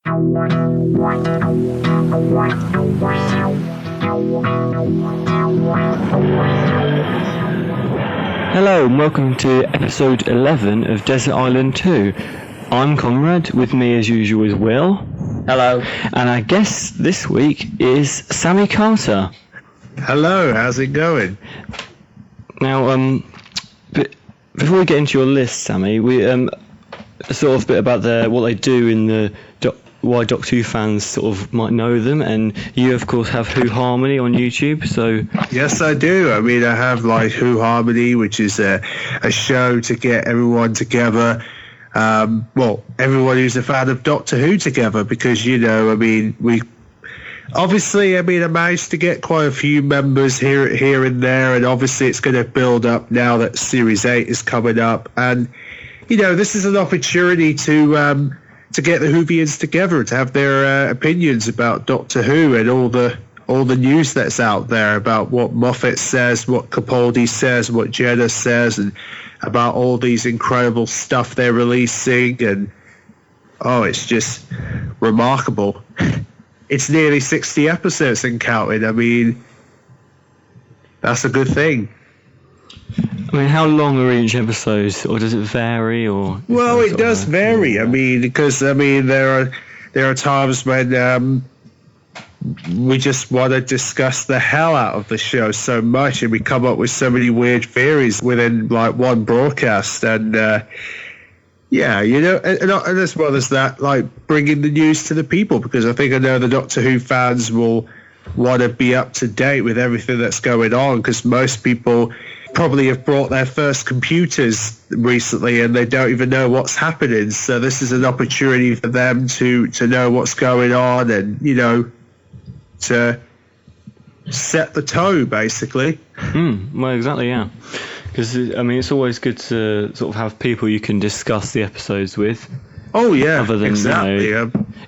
Hello and welcome to episode 11 of Desert Island 2. I'm Conrad, with me as usual is Will. Hello. And our guest this week is Sammi Carter. Hello, how's it going? Now, before we get into your list, Sammi, we sort of a bit about what they do in the why Doctor Who fans sort of might know them, and you of course have Who Harmony on YouTube. So yes, I do. I mean, I have like Who Harmony, which is a show to get everyone together. Everyone who's a fan of Doctor Who together, because I managed to get quite a few members here and there, and obviously it's going to build up now that Series 8 is coming up, and this is an opportunity to get the Whovians together, to have their opinions about Doctor Who and all the news that's out there about what Moffat says, what Capaldi says, what Jenna says, and about all these incredible stuff they're releasing. And it's just remarkable. It's nearly 60 episodes and counting. I mean, that's a good thing. I mean, how long are each episode, or does it vary? Well, it does vary. I mean, because there are times when we just want to discuss the hell out of the show so much, and we come up with so many weird theories within like one broadcast, and and as well as that, like bringing the news to the people, because I know the Doctor Who fans will want to be up to date with everything that's going on, because most people probably have brought their first computers recently and they don't even know what's happening. So this is an opportunity for them to know what's going on, and to set the tone, basically. Well, exactly, yeah. Because it's always good to sort of have people you can discuss the episodes with. Oh yeah, other than exactly.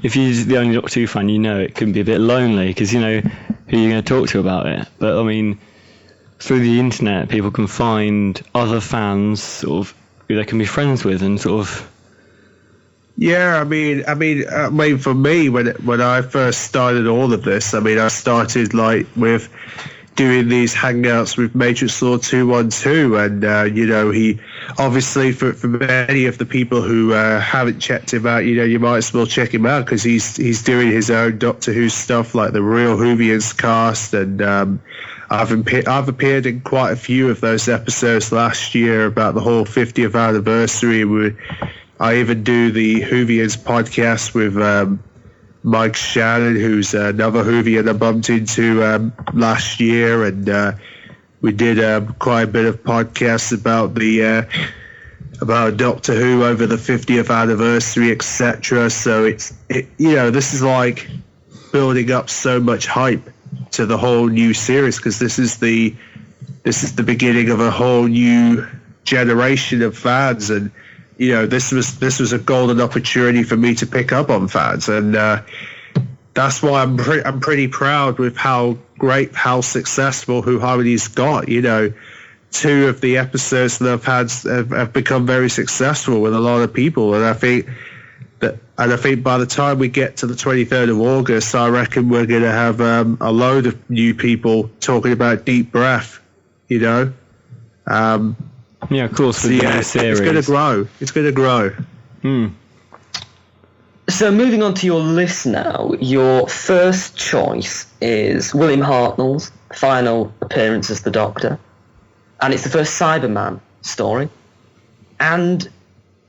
If you're the only Doctor Who fan, it can be a bit lonely, because who you're going to talk to about it. But through the internet, people can find other fans sort of who they can be friends with, and sort of. Yeah, I mean, for me, when I first started all of this, I started like with doing these hangouts with Matrix Lord 212, and he obviously for many of the people who haven't checked him out, you might as well check him out, because he's doing his own Doctor Who stuff, like the Real Whovians cast, and I've appeared in quite a few of those episodes last year about the whole 50th anniversary. I even do the Whovians podcast with Mike Shannon, who's another Whovian I bumped into last year, and we did quite a bit of podcasts about about Doctor Who over the 50th anniversary, etc. So this is like building up so much hype to the whole new series, because this is the beginning of a whole new generation of fans, and this was a golden opportunity for me to pick up on fans, and that's why I'm pretty proud with how successful Who Harmony's got. 2 of the episodes that I've had have become very successful with a lot of people, and I think by the time we get to the 23rd of August, I reckon we're going to have a load of new people talking about Deep Breath. Yeah, of course. So it's going to grow. It's going to grow. So moving on to your list now, your first choice is William Hartnell's final appearance as the Doctor, and it's the first Cyberman story, and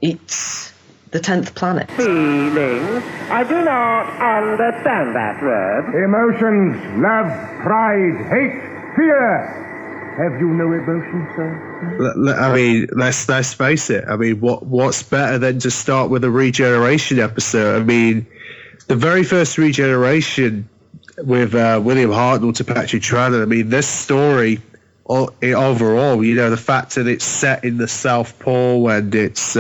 it's the 10th planet. Feelings? I do not understand that word. Emotions, love, pride, hate, fear. Have you no emotion, sir? Let's face it. What's better than to start with a regeneration episode? The very first regeneration with William Hartnell to Patrick Troughton. This story, overall, the fact that it's set in the South Pole, and it's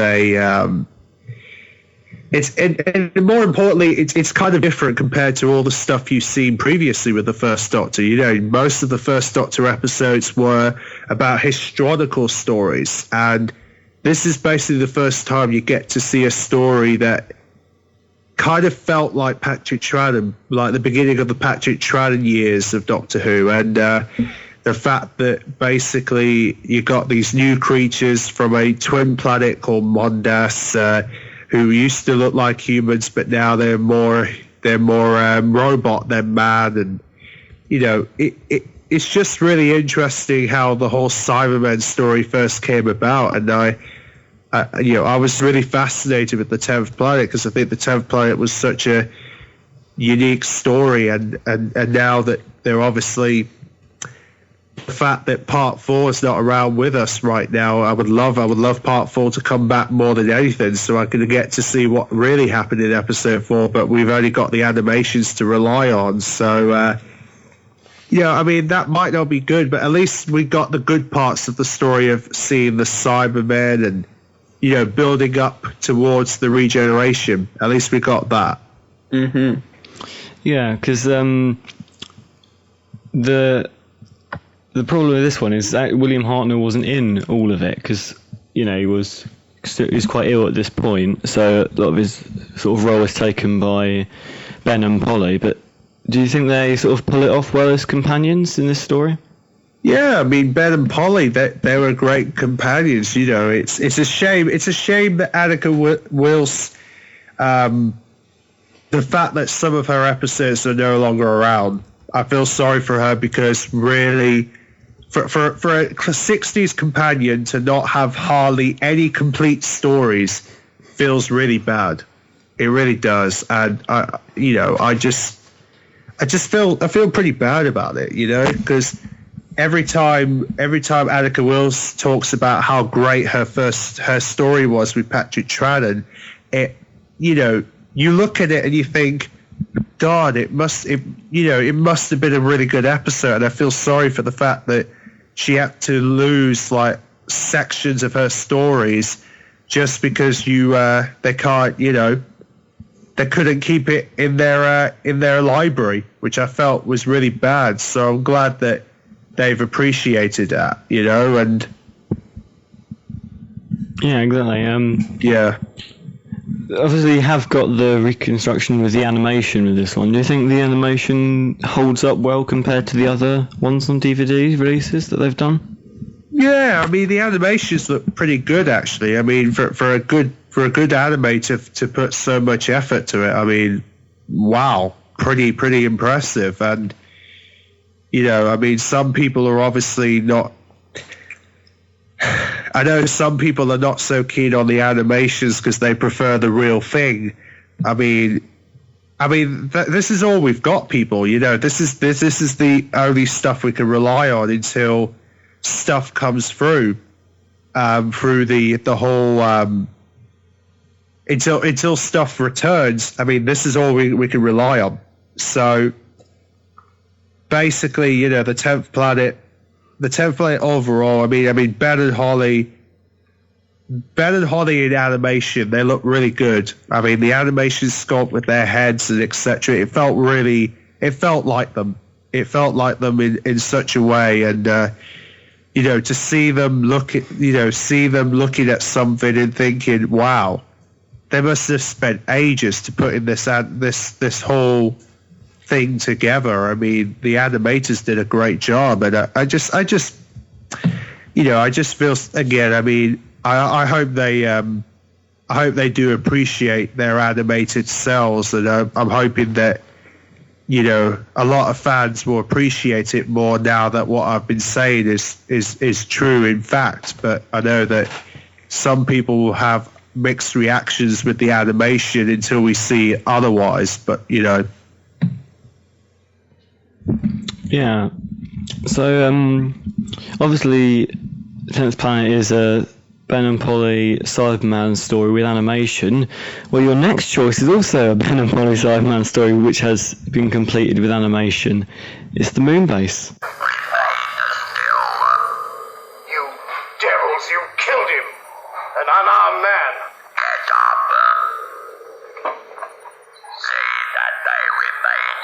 and more importantly, it's kind of different compared to all the stuff you've seen previously with the First Doctor. Most of the First Doctor episodes were about historical stories, and this is basically the first time you get to see a story that kind of felt like Patrick Troughton, like the beginning of the Patrick Troughton years of Doctor Who, and the fact that basically you got these new creatures from a twin planet called Mondas, who used to look like humans, but now they're more robot than man, and it's just really interesting how the whole Cybermen story first came about, and I was really fascinated with the 10th Planet because I think the 10th Planet was such a unique story, and now that they're obviously, the fact that Part 4 is not around with us right now, I would love Part 4 to come back more than anything, so I can get to see what really happened in Episode 4. But we've only got the animations to rely on, so I mean, that might not be good, but at least we got the good parts of the story of seeing the Cybermen and building up towards the regeneration. At least we got that. Mm-hmm. Yeah, because the problem with this one is that William Hartnell wasn't in all of it because he was quite ill at this point, so a lot of his sort of role was taken by Ben and Polly. But do you think they sort of pull it off well as companions in this story? Yeah, I mean, Ben and Polly, they were great companions. It's a shame. It's a shame that Annika Wills, the fact that some of her episodes are no longer around. I feel sorry for her because really, for a 60s companion to not have hardly any complete stories feels really bad. It really does, and I feel pretty bad about it, because every time Annika Wills talks about how great her story was with Patrick Troughton, you look at it and you think, God, it must have been a really good episode. And I feel sorry for the fact that she had to lose like sections of her stories just because they couldn't keep it in their library, which I felt was really bad. So I'm glad that they've appreciated that, and yeah, exactly. Yeah. Obviously, you have got the reconstruction with the animation with this one. Do you think the animation holds up well compared to the other ones on DVD releases that they've done? Yeah, I mean, the animations look pretty good, actually. I mean, for a good animator to put so much effort to it, I mean, wow, pretty impressive. And I mean, some people are obviously not. I know some people are not so keen on the animations because they prefer the real thing. I mean, this is all we've got, people. This is the only stuff we can rely on until stuff comes through the whole until stuff returns. I mean, this is all we can rely on. So basically, the 10th Planet. The 10th Planet overall, I mean, Ben and Holly in animation, they look really good. I mean, the animation sculpt with their heads and etc. It felt like them. It felt like them in such a way, and to see them looking at something and thinking, wow, they must have spent ages to put in this whole thing together. I mean, the animators did a great job, and I just feel, again, I mean, I hope they do appreciate their animated cells, and I'm hoping that a lot of fans will appreciate it more now that what I've been saying is true in fact. But I know that some people will have mixed reactions with the animation until we see otherwise, but Yeah. So, obviously, 10th Planet is a Ben and Polly Cyberman story with animation. Well, your next choice is also a Ben and Polly Cyberman story which has been completed with animation. It's the Moonbase. You devils, you killed him! An unarmed man! Get up! See that they remain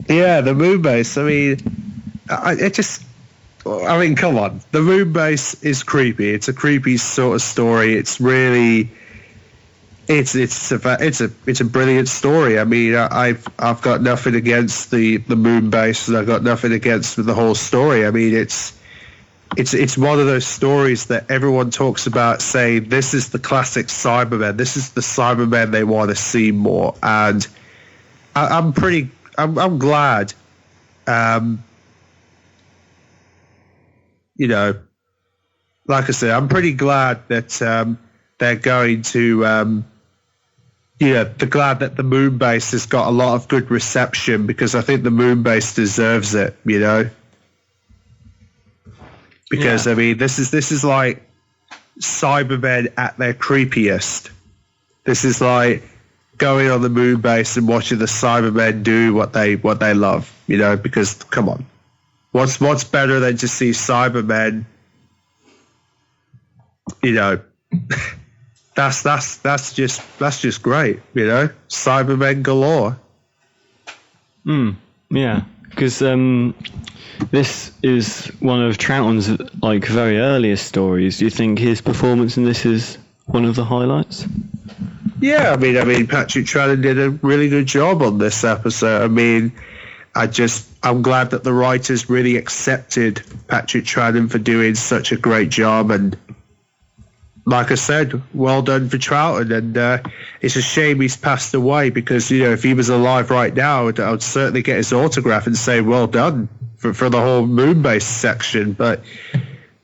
there. Yeah, the Moonbase. I mean, come on. The Moonbase is creepy. It's a creepy sort of story. It's really, it's a brilliant story. I mean, I've got nothing against the moon base, and I've got nothing against the whole story. I mean, it's one of those stories that everyone talks about, saying this is the classic Cybermen. This is the Cybermen they want to see more, and I'm glad. You know, like I said, I'm pretty glad that they're going to. They're glad that the moon base has got a lot of good reception, because I think the moon base deserves it. You know. Because I mean, this is like Cybermen at their creepiest. This is like going on the moon base and watching the Cybermen do what they love. You know, because come on, what's better than to see Cybermen? You know, that's just great. You know, Cybermen galore. Yeah, because this is one of Troughton's like very earliest stories. Do you think his performance in this is one of the highlights? Yeah, I mean, Patrick Troughton did a really good job on this episode. I mean, I'm glad that the writers really accepted Patrick Troughton for doing such a great job, and like I said, well done for Troughton. And it's a shame he's passed away, because if he was alive right now, I'd certainly get his autograph and say well done for the whole Moonbase section. But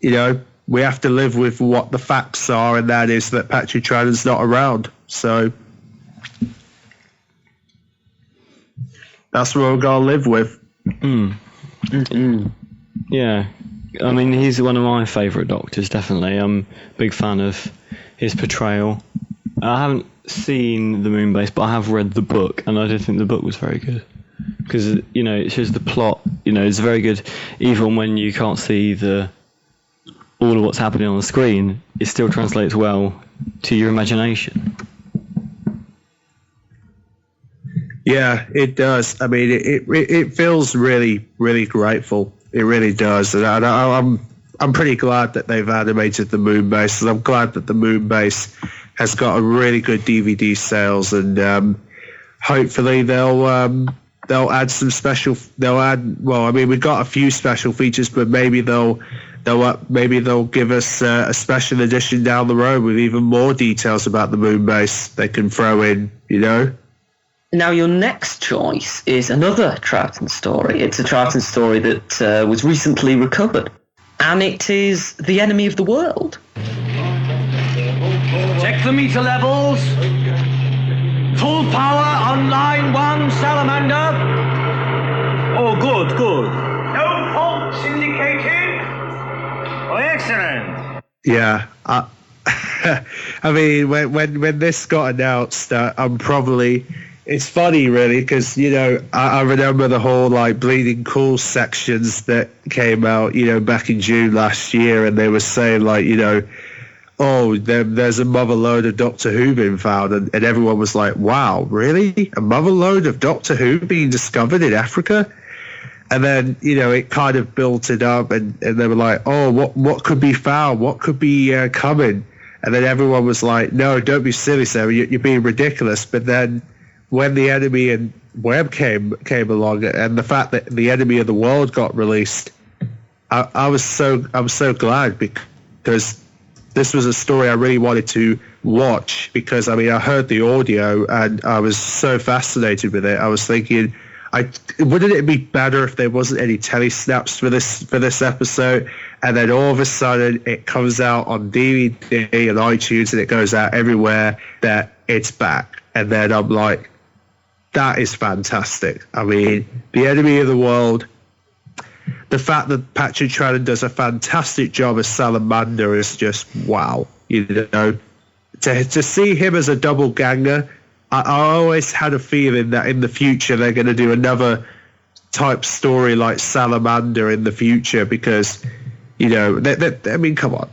we have to live with what the facts are, and that is that Patrick Troughton's not around. So that's what we're gonna live with. Yeah, I mean, he's one of my favourite Doctors, definitely. I'm a big fan of his portrayal. I haven't seen the Moonbase, but I have read the book, and I did think the book was very good. Because, it shows the plot, it's very good. Even when you can't see all of what's happening on the screen, it still translates well to your imagination. Yeah, it does. I mean, it feels really, really grateful. It really does, and I'm pretty glad that they've animated the Moonbase, and I'm glad that the Moonbase has got a really good DVD sales, and hopefully they'll add some special. Well, I mean, we've got a few special features, but maybe they'll give us a special edition down the road with even more details about the Moonbase they can throw in. Now, your next choice is another Troughton story. It's a Troughton story that was recently recovered, and it is The Enemy of the World. Check the meter levels. Full power on line 1, Salamander. Oh, good. No faults indicated. Oh, excellent. Yeah. I mean, when this got announced, I'm probably... It's funny, really, because, I remember the whole, Bleeding Cool sections that came out, back in June last year, and they were saying, there's a mother load of Doctor Who being found, and everyone was like, wow, really? A mother load of Doctor Who being discovered in Africa? And then, it kind of built it up, and they were like, oh, what could be found? What could be coming? And then everyone was like, no, don't be silly, Sarah, you're being ridiculous. But then when The Enemy and Web came along, and the fact that The Enemy of the World got released, I was so glad, because this was a story I really wanted to watch, because I heard the audio and I was so fascinated with it. I was thinking, wouldn't it be better if there wasn't any telesnaps for this episode, and then all of a sudden it comes out on DVD and iTunes and it goes out everywhere that it's back, and then I'm like, that is fantastic. I mean, The Enemy of the World, the fact that Patrick Troughton does a fantastic job as Salamander is just wow. To see him as a double ganger, I always had a feeling that in the future they're going to do another type story like Salamander in the future, because I mean, come on,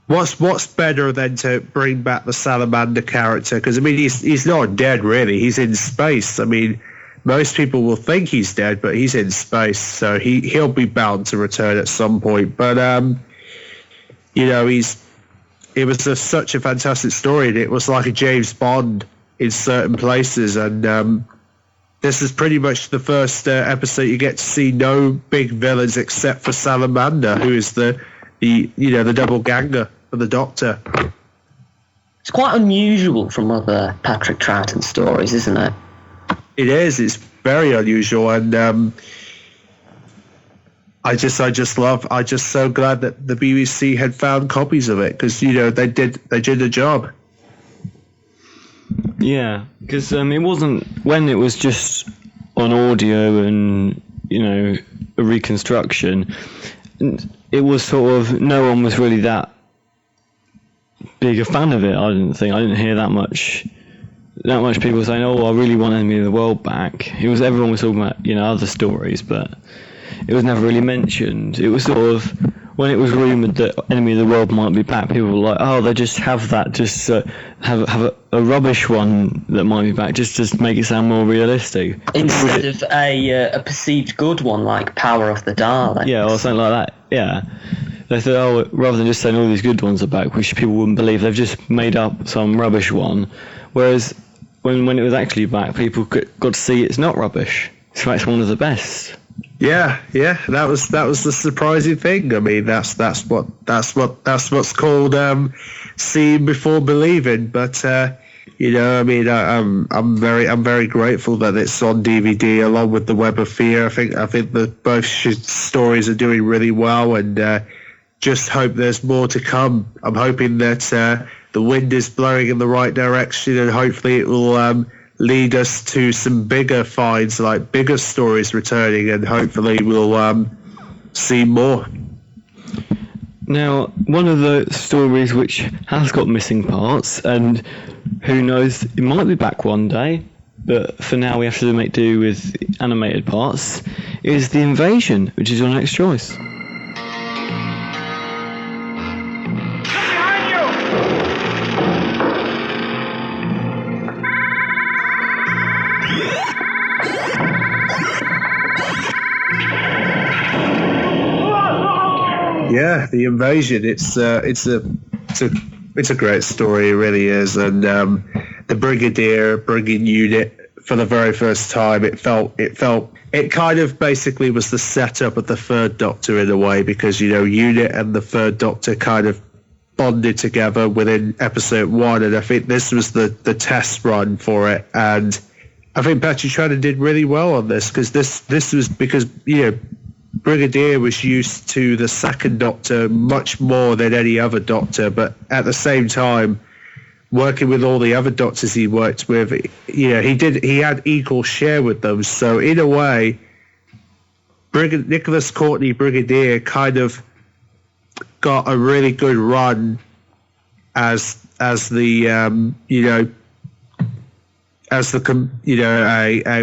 what's better than to bring back the Salamander character? Because I mean, he's not dead really. He's in space. I mean, most people will think he's dead, but he's in space, so he'll be bound to return at some point. But such a fantastic story, and it was like a James Bond in certain places. And this is pretty much the first episode you get to see no big villains except for Salamander, who is the double ganger for the Doctor. It's quite unusual from other Patrick Troughton stories, isn't it? It is. It's very unusual, and I'm just so glad that the BBC had found copies of it, because they did the job. Yeah, because it wasn't when it was just on audio and a reconstruction. It was sort of no one was really that big a fan of it. I didn't hear that much people saying, "Oh, I really want Enemy of the World back." Everyone was talking about other stories, but it was never really mentioned. It was sort of when it was rumoured that Enemy of the World might be back, people were like, "Oh, they just have that, just have a rubbish one that might be back, just to make it sound more realistic." Instead of a perceived good one like Power of the Daleks. Yeah, or something like that. Yeah. They thought, oh, rather than just saying all these good ones are back, which people wouldn't believe, they've just made up some rubbish one. Whereas when it was actually back, people got to see it's not rubbish. It's one of the best. Yeah, that was the surprising thing. I mean, that's what's called seeing before believing. But I'm very grateful that it's on DVD along with the Web of Fear. I think that both stories are doing really well, and just hope there's more to come. I'm hoping that the wind is blowing in the right direction, and hopefully it will lead us to some bigger finds, like bigger stories returning, and hopefully we'll see more. Now, one of the stories which has got missing parts, and who knows, it might be back one day, but for now we have to make do with animated parts, is The Invasion, which is your next choice. Yeah, The Invasion. It's a great story. It really is. And the Brigadier bringing Unit for the very first time, it kind of basically was the setup of the Third Doctor in a way, because Unit and the Third Doctor kind of bonded together within episode 1, and I think this was the test run for it. And I think Patrick Troughton did really well on this, because this was because Brigadier was used to the Second Doctor much more than any other Doctor, but at the same time, working with all the other Doctors he worked with, he had equal share with them. So in a way, Nicholas Courtney Brigadier kind of got a really good run as the a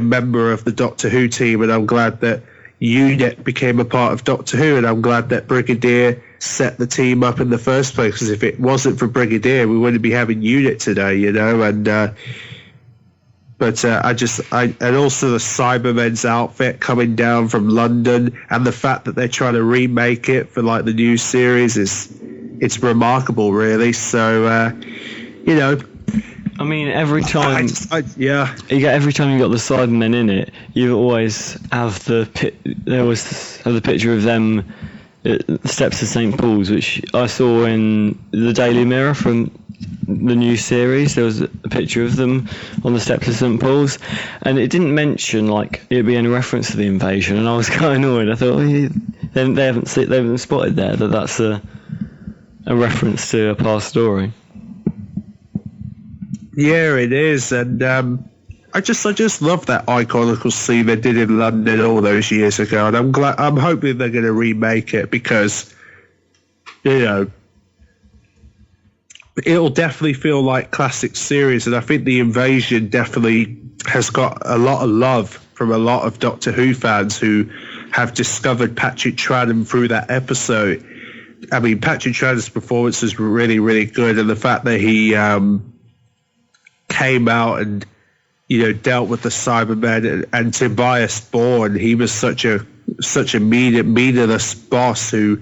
member of the Doctor Who team, and I'm glad that Unit became a part of Doctor Who, and I'm glad that Brigadier set the team up in the first place, because if it wasn't for Brigadier, we wouldn't be having Unit today, and and also the Cybermen's outfit coming down from London, and the fact that they're trying to remake it for like the new series it's remarkable, really. So I mean, every time every time you got the Cybermen in it, you always have the picture of them at the steps of St. Paul's, which I saw in the Daily Mirror from the new series. There was a picture of them on the steps of St. Paul's, and it didn't mention like it'd be any reference to the invasion, and I was kind of annoyed. I thought they haven't spotted there that that's a reference to a past story. Yeah, it is, and I just love that iconical scene they did in London all those years ago, and I'm hoping they're going to remake it, because it'll definitely feel like classic series, and I think The Invasion definitely has got a lot of love from a lot of Doctor Who fans who have discovered Patrick Troughton through that episode. I mean, Patrick Troughton's performance was really, really good, and the fact that he came out and dealt with the Cybermen, and Tobias Bourne, he was such a meaningless boss who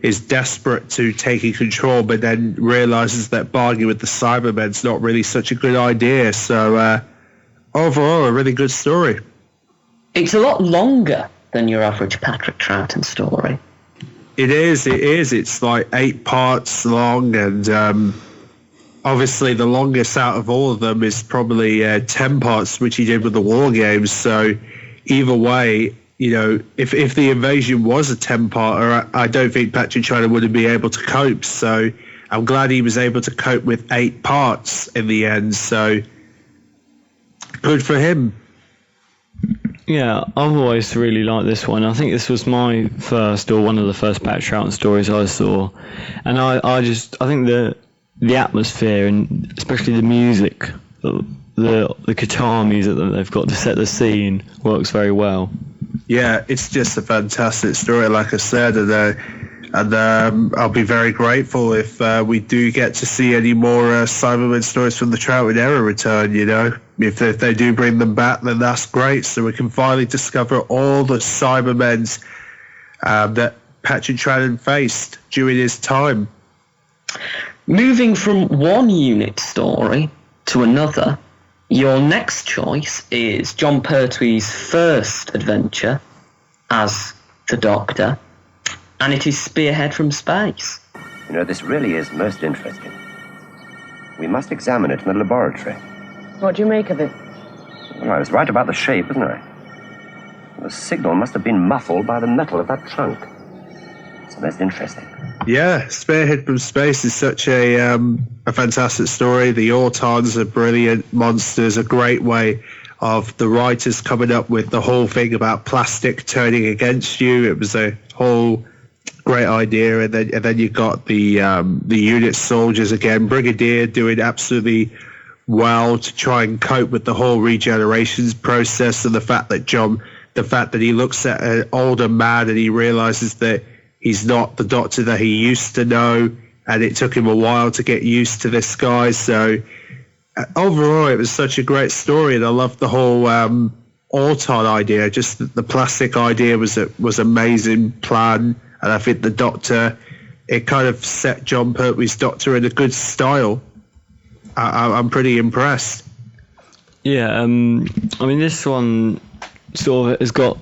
is desperate to taking control, but then realizes that bargaining with the Cybermen's not really such a good idea. So overall, a really good story. It's a lot longer than your average Patrick Troughton story. It is. It's like 8 parts long, and obviously the longest out of all of them is probably 10 parts, which he did with the War Games. So either way, you know, if the invasion was a 10-parter, I don't think Patrick Troughton would be able to cope. So I'm glad he was able to cope with 8 parts in the end. So good for him. Yeah, I've always really liked this one. I think this was my first, or one of the first Patrick Troughton stories I saw, and I think the atmosphere, and especially the music, the guitar music that they've got to set the scene, works very well. Yeah, it's just a fantastic story, like I said, and I'll be very grateful if we do get to see any more Cybermen stories from the Troughton era return. You know, if they do bring them back, then that's great. So we can finally discover all the Cybermen that Patrick Troughton faced during his time. Moving from one unit story to another, your next choice is John Pertwee's first adventure as the Doctor, and it is Spearhead from Space. You know, this really is most interesting. We must examine it in the laboratory. What do you make of it? Well, I was right about the shape, wasn't I? The signal must have been muffled by the metal of that trunk. It's most interesting. Yeah, Spearhead from Space is such a fantastic story. The Autons are brilliant monsters, a great way of the writers coming up with the whole thing about plastic turning against you. It was a whole great idea, and then you got the unit soldiers again. Brigadier doing absolutely well to try and cope with the whole regenerations process, and the fact that he looks at an older man and he realizes that he's not the Doctor that he used to know, and it took him a while to get used to this guy. So overall, it was such a great story, and I loved the whole Auton idea. Just the plastic idea was amazing plan, and I think the Doctor, it kind of set John Pertwee's Doctor in a good style. I'm pretty impressed. Yeah, I mean, this one sort of has got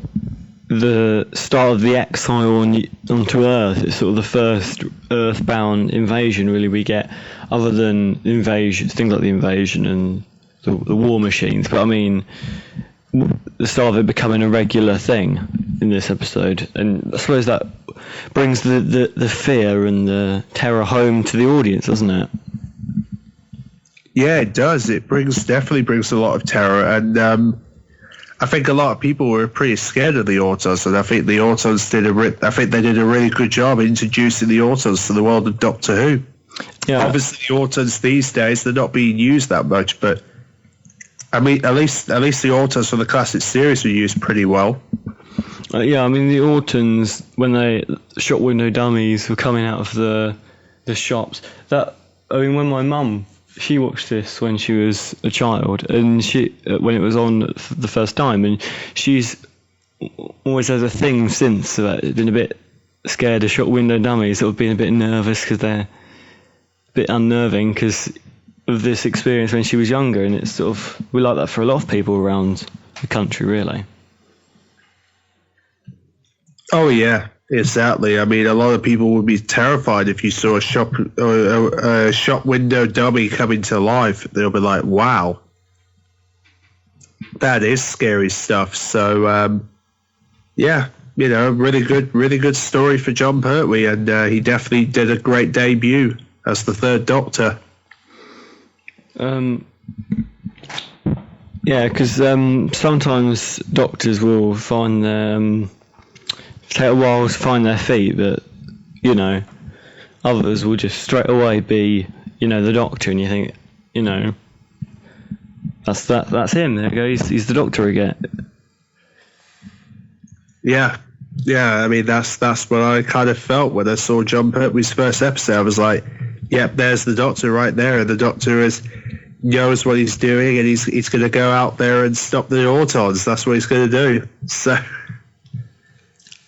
the start of the exile onto Earth. It's sort of the first Earthbound invasion, really, we get, other than invasion, things like the invasion and the war machines. But I mean, the start of it becoming a regular thing in this episode, and I suppose that brings the fear and the terror home to the audience, doesn't it? Yeah, it does. It definitely brings a lot of terror, and I think a lot of people were pretty scared of the Autons, and I think the Autons did a really good job introducing the Autons to the world of Doctor Who. Yeah. Obviously, the Autons these days, they're not being used that much, but I mean, at least the Autons from the classic series were used pretty well. Yeah, I mean, the Autons, when shop window dummies were coming out of the shops, when my mum, she watched this when she was a child, and when it was on the first time, and she's always has a thing since about been a bit scared of shop window dummies, sort of being a bit nervous because they're a bit unnerving because of this experience when she was younger, and it's sort of, we like that for a lot of people around the country, really. Oh yeah, exactly. I mean, a lot of people would be terrified if you saw a shop window dummy coming to life. They'll be like, "Wow, that is scary stuff." So, yeah, you know, really good story for John Pertwee, and he definitely did a great debut as the third Doctor. Yeah, because sometimes doctors will take a while to find their feet, but, you know, others will just straight away be, you know, the Doctor, and you think, you know, that's him. There you go. He's the Doctor again. Yeah. I mean, that's what I kind of felt when I saw John Pertwee's first episode. I was like, "Yep, there's the Doctor right there." And the Doctor knows what he's doing, and he's going to go out there and stop the Autons. That's what he's going to do. So,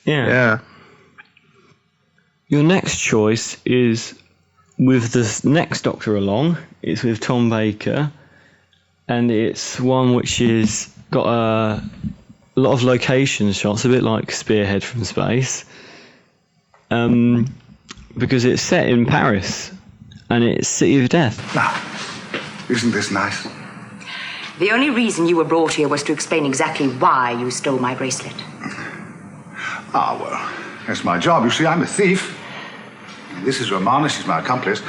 yeah. Your next choice is with the next Doctor along. It's with Tom Baker, and it's one which is got a lot of location shots, a bit like Spearhead from space, because it's set in Paris, and it's City of Death. Now, isn't this nice? The only reason you were brought here was to explain exactly why you stole my bracelet. Ah, well, that's my job. You see, I'm a thief. This is Romana, she's my accomplice.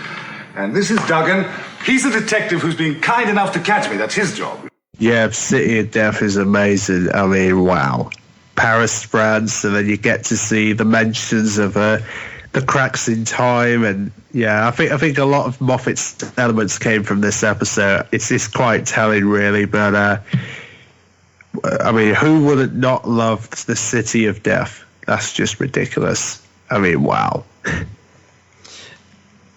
And this is Duggan. He's the detective who's been kind enough to catch me. That's his job. Yeah, City of Death is amazing. I mean, wow. Paris, France, and then you get to see the mentions of the cracks in time, and yeah, I think a lot of Moffat's elements came from this episode. It's quite telling, really. But I mean, who wouldn't not love the City of Death? That's just ridiculous. I mean, wow.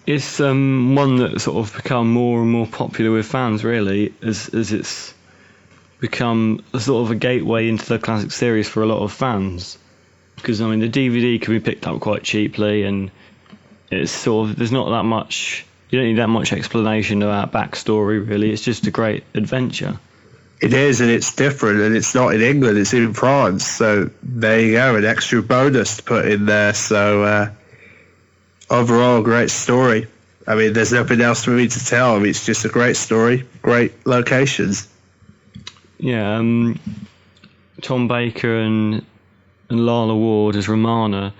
It's one that's sort of become more and more popular with fans, really, as it's become a sort of a gateway into the classic series for a lot of fans. Because, I mean, the DVD can be picked up quite cheaply, and it's sort of, there's not that much, you don't need that much explanation about backstory, really. It's just a great adventure. It is, and it's different, and it's not in England, it's in France. So there you go, an extra bonus to put in there. So overall, great story. I mean, there's nothing else for me to tell. I mean, it's just a great story, great locations. Yeah, Tom Baker and Lala Ward as Romana.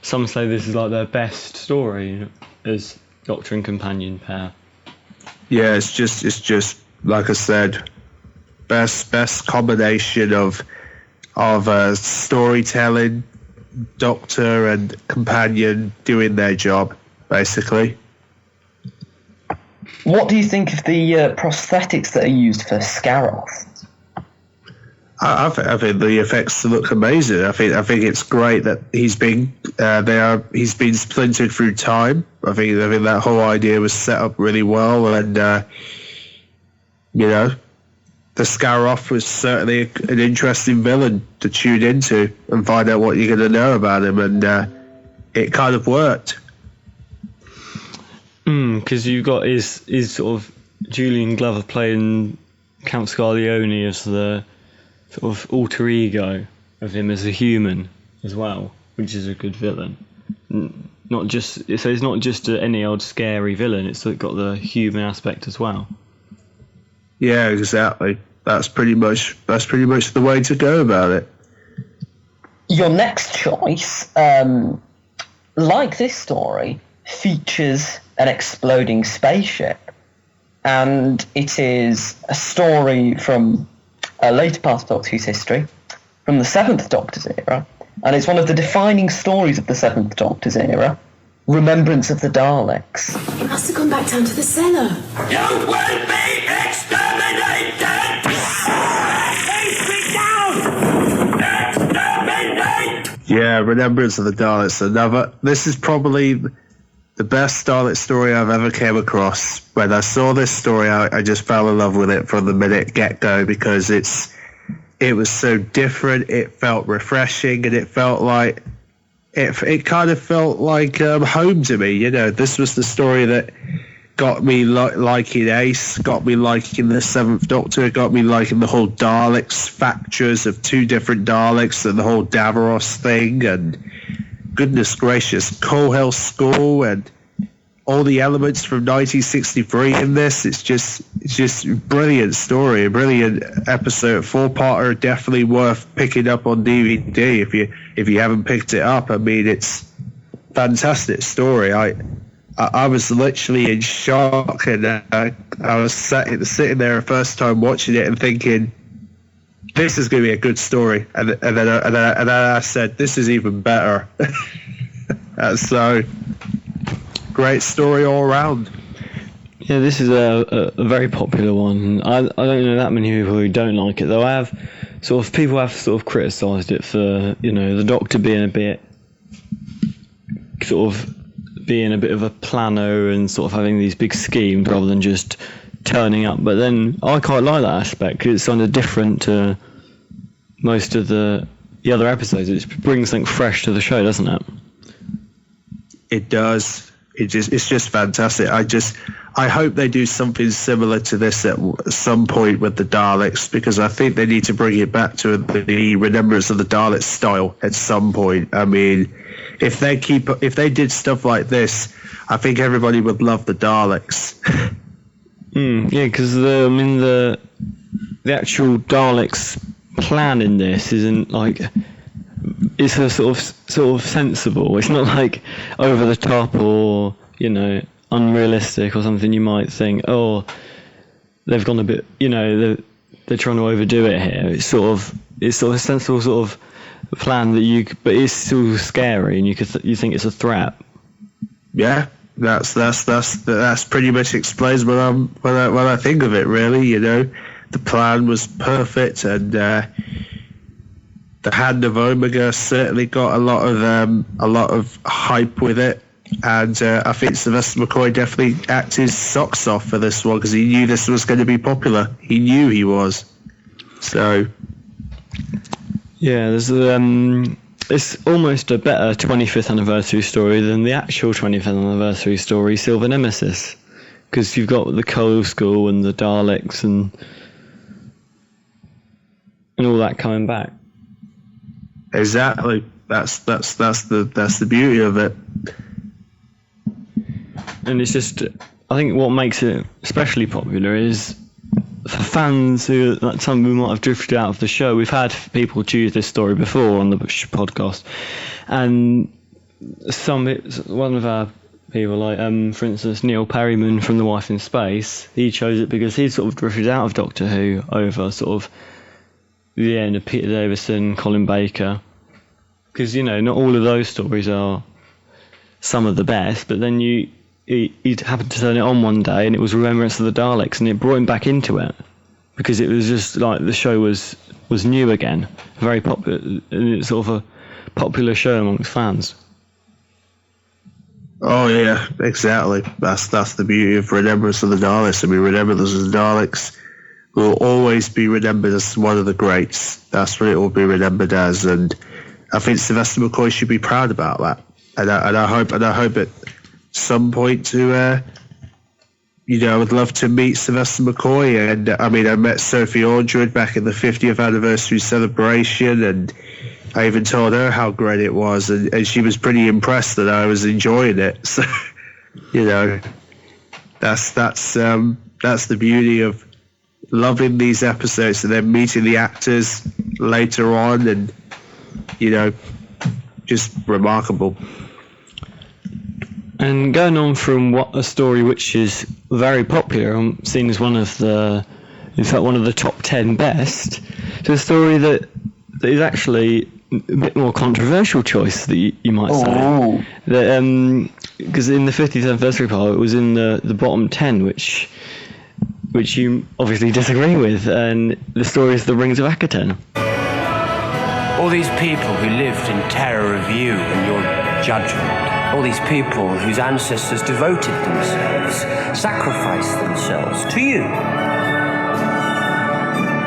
Some say this is like their best story as Doctor and companion pair. Yeah, it's just like I said, best combination of storytelling, Doctor and companion doing their job, basically. What do you think of the prosthetics that are used for Scaroth? I think the effects look amazing. I think it's great that he's been splintered through time. I think that whole idea was set up really well, and you know, the Scaroth was certainly an interesting villain to tune into and find out what you're going to know about him, and it kind of worked. Because you've got his sort of Julian Glover playing Count Scarleone as the sort of alter ego of him as a human as well, which is a good villain. Not just so it's not just any old scary villain. It's got the human aspect as well. Yeah, exactly. That's pretty much the way to go about it. Your next choice, like this story, features an exploding spaceship, and it is a story from a later part of Doctor Who's history, from the Seventh Doctor's era, and it's one of the defining stories of the Seventh Doctor's era, Remembrance of the Daleks. He must have gone back down to the cellar. You will be exterminated! Face me down! Exterminate! Yeah, Remembrance of the Daleks. This is probably the best Dalek story I've ever came across. When I saw this story, I just fell in love with it from the minute get-go, because it was so different, it felt refreshing, and it felt like it kind of felt like home to me. You know, this was the story that got me liking Ace, got me liking the Seventh Doctor, got me liking the whole Daleks factures of two different Daleks and the whole Davros thing, and goodness gracious, Coalhill School and all the elements from 1963 in this. It's just a brilliant story, a brilliant episode, 4-parter, definitely worth picking up on DVD if you haven't picked it up. I mean, it's fantastic story. I was literally in shock, and I was sitting there the first time watching it and thinking, this is going to be a good story, and then I said, this is even better. So great story all around. Yeah, this is a very popular one. I don't know that many people who don't like it, though. People have sort of criticised it for, you know, the Doctor being a bit of a planner and sort of having these big schemes rather than just turning up. But then I quite like that aspect, because it's kind of different to most of the other episodes. It brings something fresh to the show, doesn't it? It does. It's just fantastic. I hope they do something similar to this at some point with the Daleks, because I think they need to bring it back to the Remembrance of the Daleks style at some point. I mean, if they did stuff like this, I think everybody would love the Daleks. Yeah, because the actual Daleks plan in this isn't like, it's a sort of sensible. It's not like over the top or, you know, unrealistic or something. You might think, oh, they've gone a bit, you know, they're trying to overdo it here. It's sort of a sensible sort of plan that but it's still scary, and you think it's a threat. Yeah, that's pretty much explains what I think of it. Really, you know, the plan was perfect, and the Hand of Omega certainly got a lot of hype with it, and I think Sylvester McCoy definitely acted his socks off for this one, because he knew this was going to be popular. He knew he was. So yeah, there's it's almost a better 25th anniversary story than the actual 25th anniversary story, Silver Nemesis, because you've got the Coal School and the Daleks and all that coming back. Exactly. That's the beauty of it. And it's just, I think what makes it especially popular is for fans who, like some who might have drifted out of the show. We've had people choose this story before on the podcast, and one of our people, like for instance Neil Perryman from The Wife in Space, he chose it because he sort of drifted out of Doctor Who over sort of the end of Peter Davison, Colin Baker, because, you know, not all of those stories are some of the best, but then he happened to turn it on one day and it was Remembrance of the Daleks, and it brought him back into it because it was just like the show was new again, very popular, and it's sort of a popular show amongst fans. Oh yeah, exactly. That's the beauty of Remembrance of the Daleks. I mean, Remembrance of the Daleks will always be remembered as one of the greats. That's what it will be remembered as, and I think Sylvester McCoy should be proud about that. And I hope at some point to, you know, I would love to meet Sylvester McCoy. And I mean, I met Sophie Aldred back in the 50th anniversary celebration, and I even told her how great it was, and she was pretty impressed that I was enjoying it. So, you know, that's the beauty of loving these episodes and then meeting the actors later on, and, you know, just remarkable. And going on from a story which is very popular, seen as one of the top 10 best, to a story that is actually a bit more controversial choice, that you might say. That because in the 50th anniversary poll, it was in the bottom 10, which you obviously disagree with, and the story is The Rings of Akaten. All these people who lived in terror of you and your judgment. All these people whose ancestors devoted themselves, sacrificed themselves to you.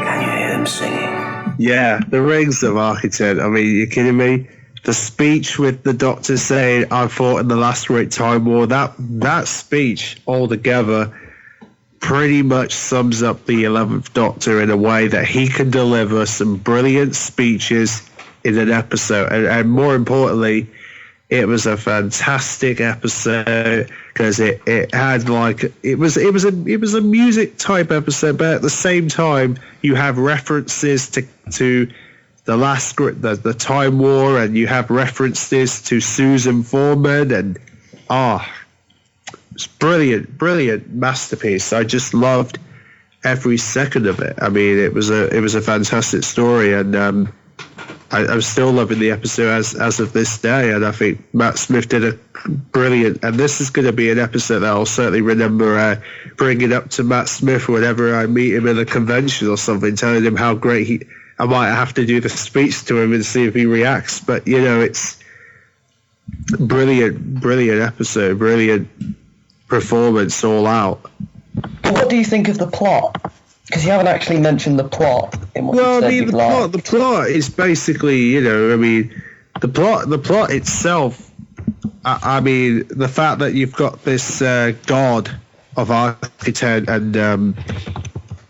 Can you hear them singing? Yeah, The Rings of Akaten. I mean, you're kidding me? The speech with the Doctor saying, "I fought in the last Great Time War," that speech altogether pretty much sums up the 11th Doctor in a way that he can deliver some brilliant speeches in an episode, and more importantly, it was a fantastic episode because it had like it was a music type episode, but at the same time you have references to the Time War, and you have references to Susan Foreman, and it's brilliant masterpiece. I just loved every second of it. I mean, it was a fantastic story, and I'm still loving the episode as of this day. And I think Matt Smith did a brilliant. And this is going to be an episode that I'll certainly remember bringing up to Matt Smith whenever I meet him in a convention or something, telling him how great I might have to do the speech to him and see if he reacts. But, you know, it's brilliant episode, brilliant performance all out. What do you think of the plot? Because you haven't actually mentioned the plot in what you said the plot is basically, you know, I mean, the plot itself, I mean, the fact that you've got this god of architect and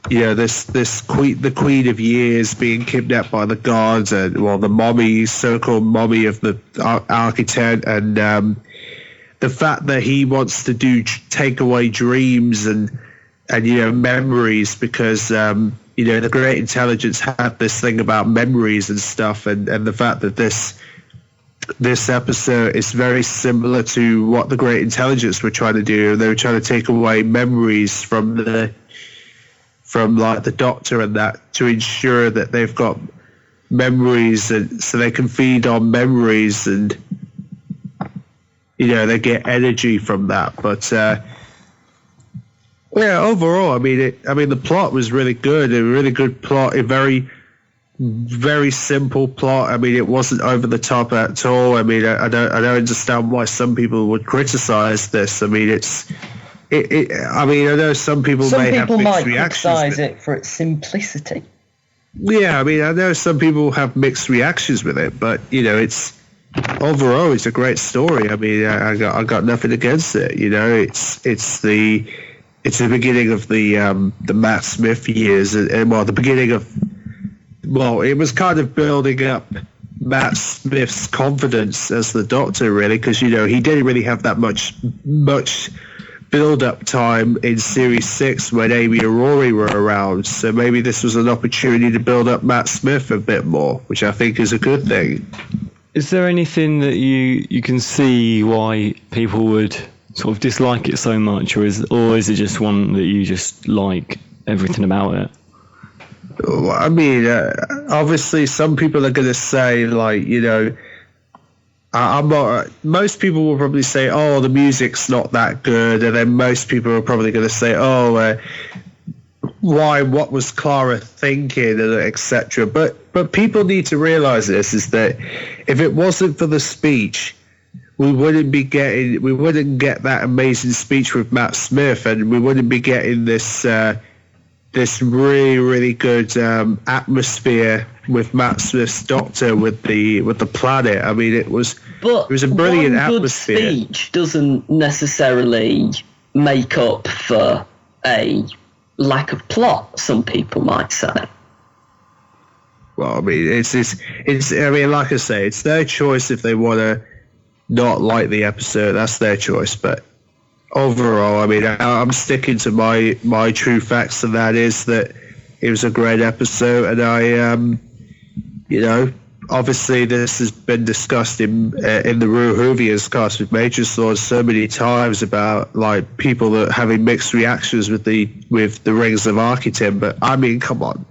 this queen, the Queen of Years, being kidnapped by the gods, and the mommy, so-called mommy of the architect, and the fact that he wants to take away dreams and memories, because the great intelligence had this thing about memories and stuff, and the fact that this episode is very similar to what the great intelligence were trying to do. They were trying to take away memories from the Doctor and that, to ensure that they've got memories, and so they can feed on memories, and they get energy from that. But overall, I mean, the plot was really good. A really good plot. A very, very simple plot. I mean, it wasn't over the top at all. I mean, I don't understand why some people would criticize this. I mean, I know some people may have mixed reactions. Criticize it for its simplicity. Yeah, I mean, I know some people have mixed reactions with it, but it's overall, it's a great story. I mean, I got nothing against it. It's the beginning of the Matt Smith years, and the beginning of, it was kind of building up Matt Smith's confidence as the Doctor, really, because he didn't really have that much build-up time in Series 6 when Amy and Rory were around. So maybe this was an opportunity to build up Matt Smith a bit more, which I think is a good thing. Is there anything that you can see why people would sort of dislike it so much, or is it just one that you just like everything about it? I mean, obviously, some people are going to say, most people will probably say, "Oh, the music's not that good," and then most people are probably going to say, "Oh, why? What was Clara thinking?" and etc. But people need to realize this, is that if it wasn't for the speech, we wouldn't get that amazing speech with Matt Smith, and we wouldn't be getting this really, really good atmosphere with Matt Smith's Doctor with the planet. I mean, it was a brilliant atmosphere. Good speech doesn't necessarily make up for a lack of plot, some people might say. Well, I mean, it's I mean, like I say, it's their choice. If they want to not like the episode, that's their choice. But overall, I mean, I'm sticking to my true facts, and that is that it was a great episode. And I, obviously this has been discussed in the Whovians cast with Major Swords so many times about people that having mixed reactions with the Rings of Architim. But I mean, come on.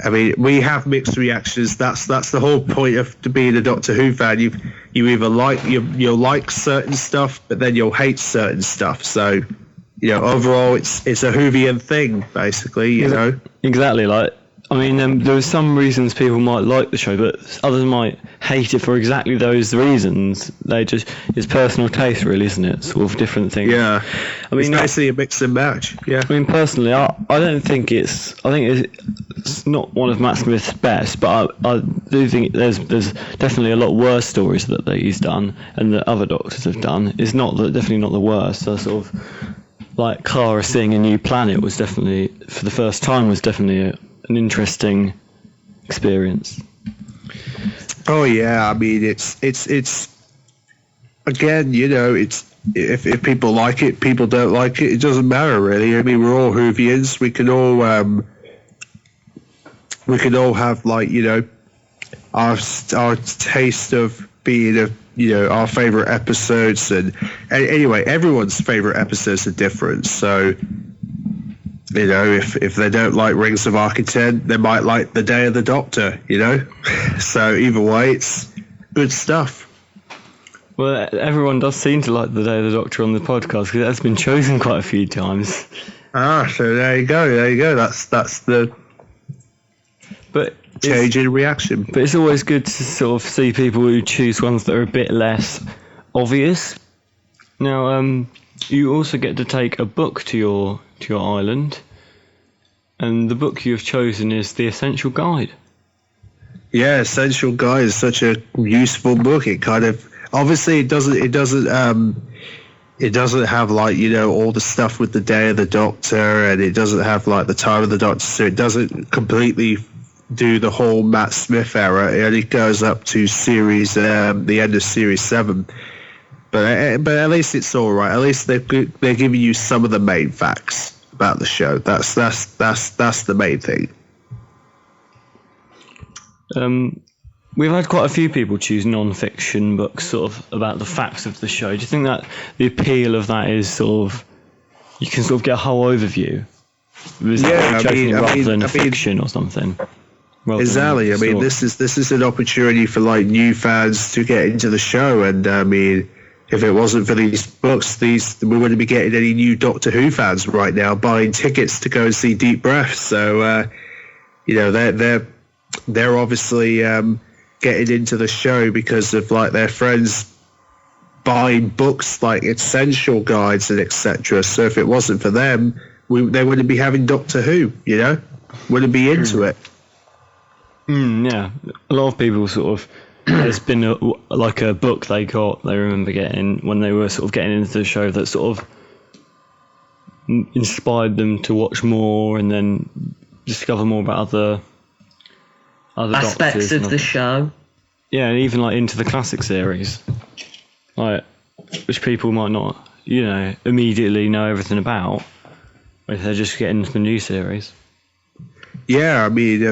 I mean, we have mixed reactions. That's the whole point of being a Doctor Who fan. You either you'll like certain stuff, but then you'll hate certain stuff. So, overall, it's a Whovian thing, basically. Exactly. I mean, there are some reasons people might like the show, but others might hate it for exactly those reasons. It's personal taste, really, isn't it? Sort of different things. Yeah. I mean, it's basically a mix and match. Yeah. I mean, personally, I don't think it's not one of Matt Smith's best, but I do think there's definitely a lot worse stories that he's done and that other Doctors have done. It's definitely not the worst. So sort of Clara seeing a new planet was definitely, for the first time, an interesting experience. Oh yeah, I mean, it's again, it's if people like it, people don't like it. It doesn't matter, really. I mean, we're all Whovians. We can all have our taste of being our favorite episodes, and anyway, everyone's favorite episodes are different. So, if they don't like Rings of Architem, they might like The Day of the Doctor, So either way, it's good stuff. Well, everyone does seem to like The Day of the Doctor on the podcast, because that's been chosen quite a few times. So there you go. That's the change in reaction. But it's always good to sort of see people who choose ones that are a bit less obvious. Now, you also get to take a book to your island, and the book you've chosen is The Essential Guide. Yeah, Essential Guide is such a useful book. It kind of, obviously it doesn't have like, you know, all the stuff with the Day of the Doctor, and it doesn't have like the Time of the Doctor, so it doesn't completely do the whole Matt Smith era. It only goes up to series the end of series 7, but at least it's all right. At least they're giving you some of the main facts about the show. That's the main thing. We've had quite a few people choose non-fiction books sort of about the facts of the show. Do you think that the appeal of that is sort of, you can sort of get a whole overview? Rather than fiction or something. Exactly. I mean, this is an opportunity for like new fans to get into the show, and I mean, if it wasn't for these books, we wouldn't be getting any new Doctor Who fans right now buying tickets to go and see Deep Breath. So, you know, they're obviously getting into the show because of like their friends buying books like essential guides and etc. So if it wasn't for them, they wouldn't be having Doctor Who, you know, wouldn't be into it. Yeah, a lot of people sort of, there's been a book they remember getting when they were sort of getting into the show that sort of inspired them to watch more and then discover more about other aspects of the show. Yeah, and even like into the classic series, like, which people might not, you know, immediately know everything about if they're just getting into the new series. Yeah, I mean,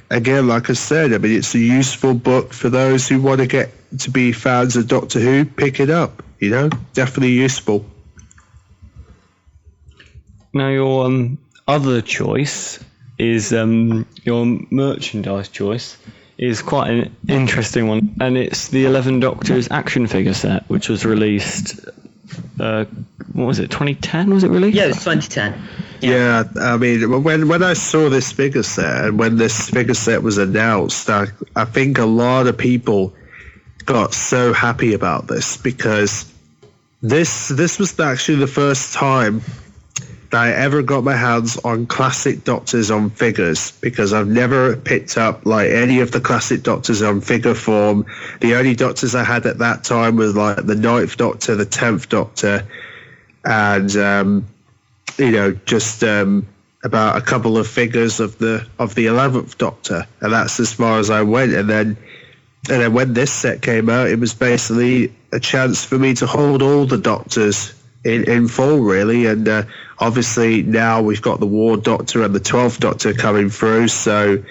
again, like I said, I mean, it's a useful book for those who want to get to be fans of Doctor Who. Pick it up, you know, definitely useful. Now, your other choice is your merchandise choice is quite an interesting one, and it's the 11 Doctors action figure set, which was released. What was it? 2010 was it released? Yeah, it was 2010. Yeah, I mean, when I saw this figure set and when this figure set was announced, I think a lot of people got so happy about this because this was actually the first time that I ever got my hands on classic Doctors on figures, because I've never picked up like any of the classic Doctors on figure form. The only Doctors I had at that time was like the 9th Doctor, the 10th Doctor, and you know, just about a couple of figures of the 11th Doctor, and that's as far as I went. And then when this set came out, it was basically a chance for me to hold all the Doctors in full, really. And obviously now we've got the War Doctor and the 12th Doctor coming through, so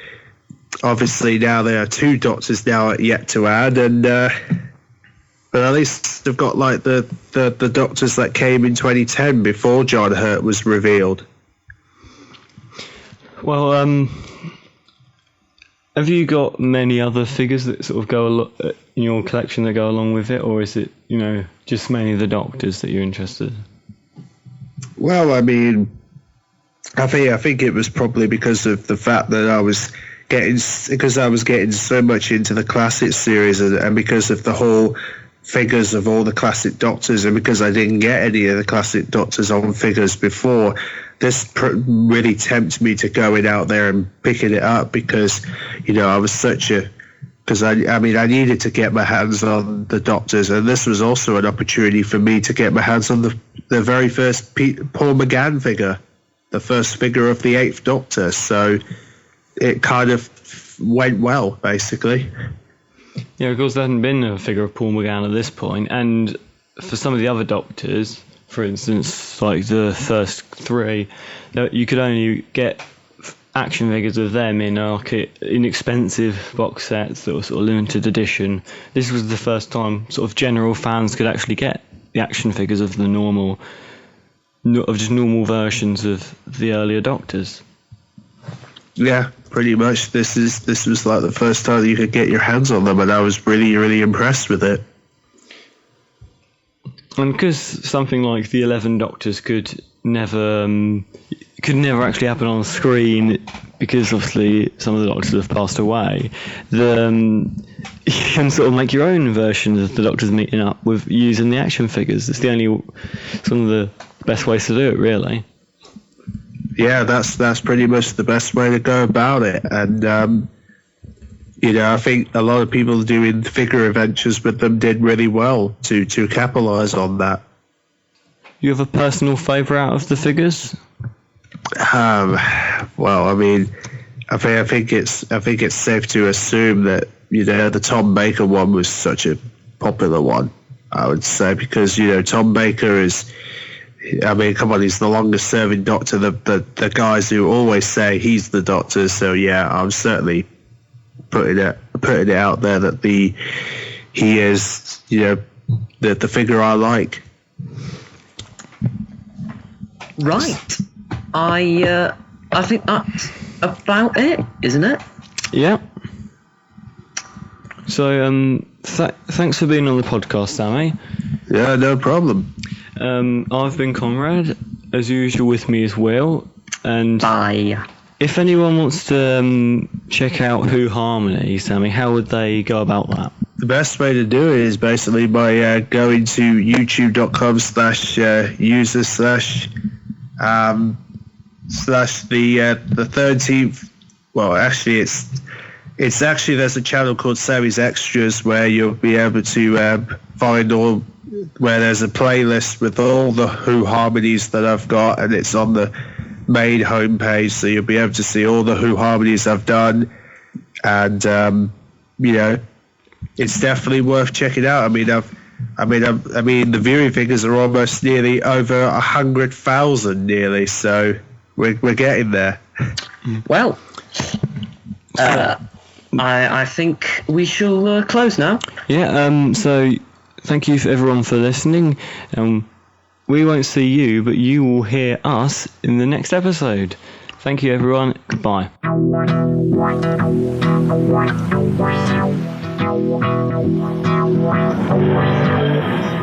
obviously now there are 2 Doctors now yet to add, and but at least they've got like the Doctors that came in 2010 before John Hurt was revealed. Well, have you got many other figures that sort of go in your collection that go along with it, or is it, you know, just mainly the Doctors that you're interested in? Well, I mean, I think it was probably because of the fact that I was getting so much into the classic series, and because of the whole figures of all the classic Doctors, and because I didn't get any of the classic Doctors on figures before, this really tempted me to going out there and picking it up, because, you know, I needed to get my hands on the Doctors, and this was also an opportunity for me to get my hands on the very first Paul McGann figure, the first figure of the 8th Doctor, so it kind of went well, basically. Yeah, of course, there hadn't been a figure of Paul McGann at this point, and for some of the other Doctors, for instance, like the first 3, you could only get action figures of them in like inexpensive box sets that were sort of limited edition. This was the first time sort of general fans could actually get the action figures of the normal versions of the earlier Doctors. Yeah, pretty much. This was like the first time you could get your hands on them, and I was really, really impressed with it. And because something like the 11 Doctors could never actually happen on screen, because obviously some of the Doctors have passed away, you can sort of make your own versions of the Doctors meeting up with using the action figures. It's some of the best ways to do it, really. Yeah, that's pretty much the best way to go about it. And you know, I think a lot of people doing figure adventures with them did really well to capitalize on that. You have a personal favourite out of the figures? Well, I mean, I think it's safe to assume that, you know, the Tom Baker one was such a popular one, I would say, because, you know, Tom Baker is, I mean, come on, he's the longest serving Doctor. The guys who always say he's the Doctor, so yeah, I'm certainly putting it out there that he is, you know, the figure I like. Right. I think that's about it, isn't it? Yeah. So, thanks for being on the podcast, Sammy. Yeah, no problem. I've been Conrad, as usual. With me is Will, and Bye. If anyone wants to check out Who Harmony, Sammy, how would they go about that? The best way to do it is basically by going to youtube.com/user/the 13th. Well, actually, it's actually, there's a channel called Sammy's Extras where you'll be able to find where there's a playlist with all the Who harmonies that I've got, and it's on the main homepage, so you'll be able to see all the Who harmonies I've done, and you know, it's definitely worth checking out. I mean, the viewing figures are almost nearly over 100,000, nearly. So we're getting there. Well, I think we shall close now. Yeah. So thank you for everyone for listening. We won't see you, but you will hear us in the next episode. Thank you, everyone. Goodbye. Wow.